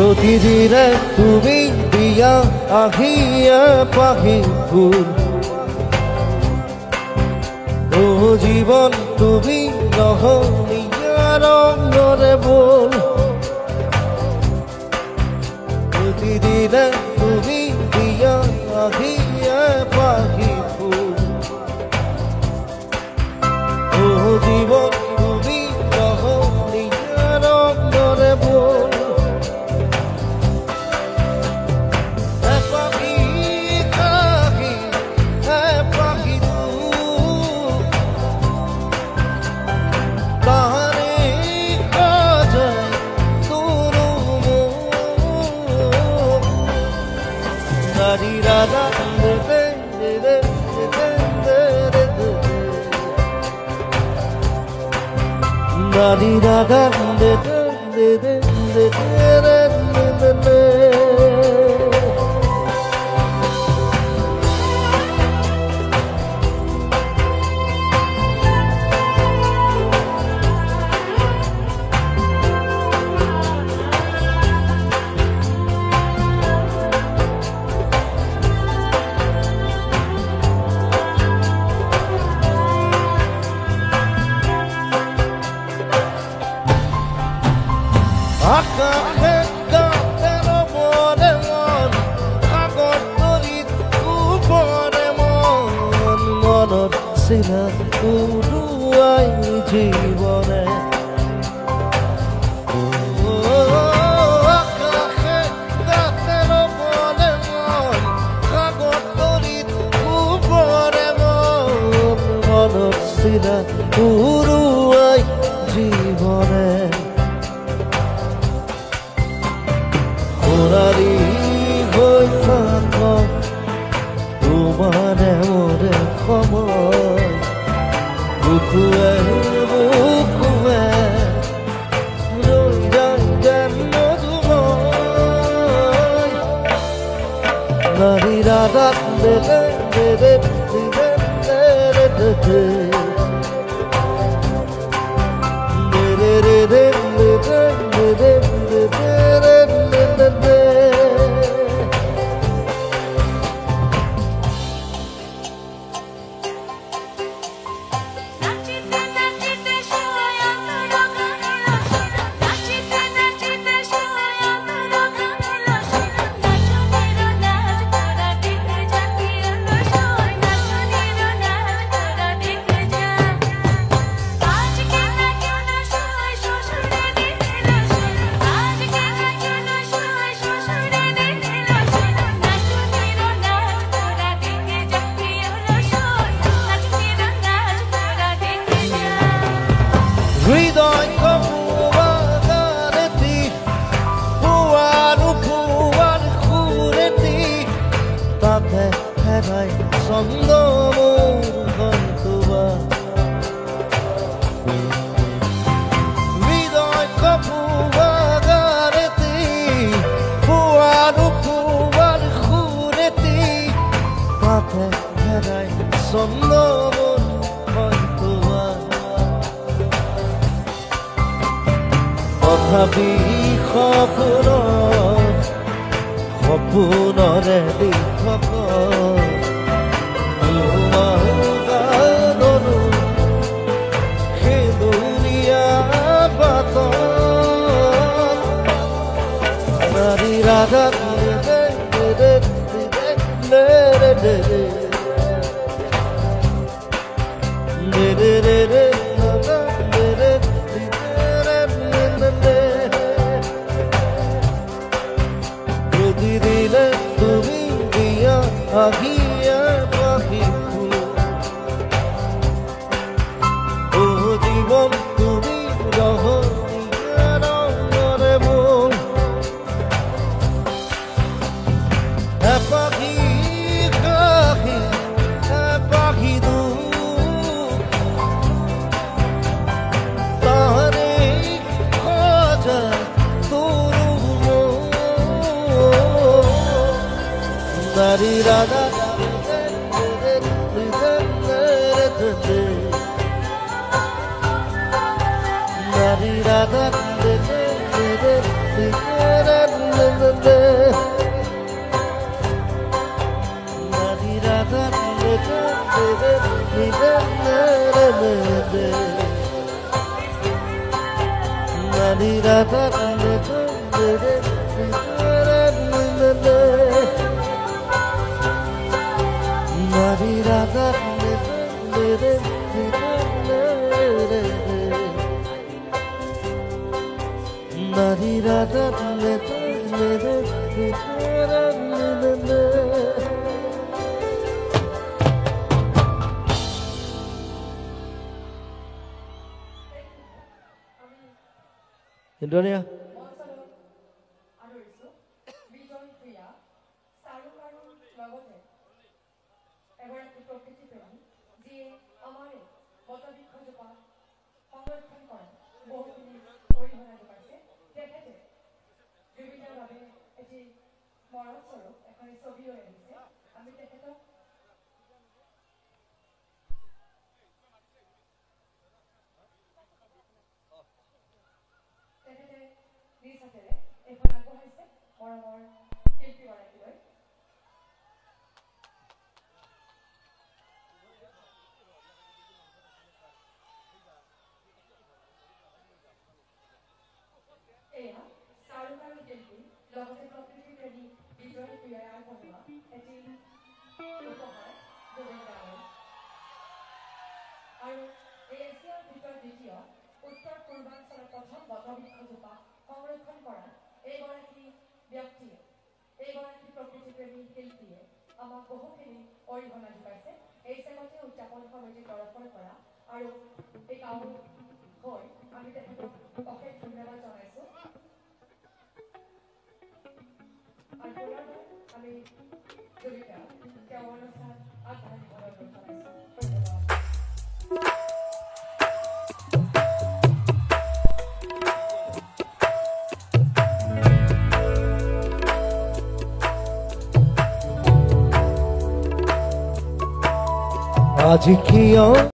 প্রতিদিনে তুমি দিয়া আহিয়া পাখি ফুল ও জীবন তুমি নহনিয়া রঙরে বল প্রতিদিনে তুমি দিয়া আহিয়া পাখি ফুল ও জীবন তুমি নহনিয়া রঙরে বল আকাশে কাতের মনে মন আগর তরিত উপরে মন মনত ছিলা উড়ুয়াই জীবনে আকাশে কাতের মনে মন আগর তরিত উপরে মন মনত ছিলা উড়ুয়াই জীবনে ওরারি হই থাক তোমার এমরে সময় বুকুয়ে বুকুয়ে রই যায় যেন তোমায় নারী রাগাত দেবে দেবে দেবে দেবে দেবে দেবে দেবে হৃদয় কপুয়াগারেতি পুয়ার খুরেতি তাতে হেরাই ছন্দ হয়তোবা হৃদয় কপুয়াগারেতি পুয়ার খুরেতি তাতে হেরাই ছন্দ তথাপি সপোনৰে দিঠক গানৰো সেদুৰীয়া বাট নাৰী ৰাগাত প্রতিদিনে তুমি দিয়া আহিয়া পাখি ফুল ও জীবন তুমি রহনিয়া রঙরে বল পাখি পাখি পাখি দু তারে খোঁজা নারী রাগা নারী রাগা Indonesia. आज किया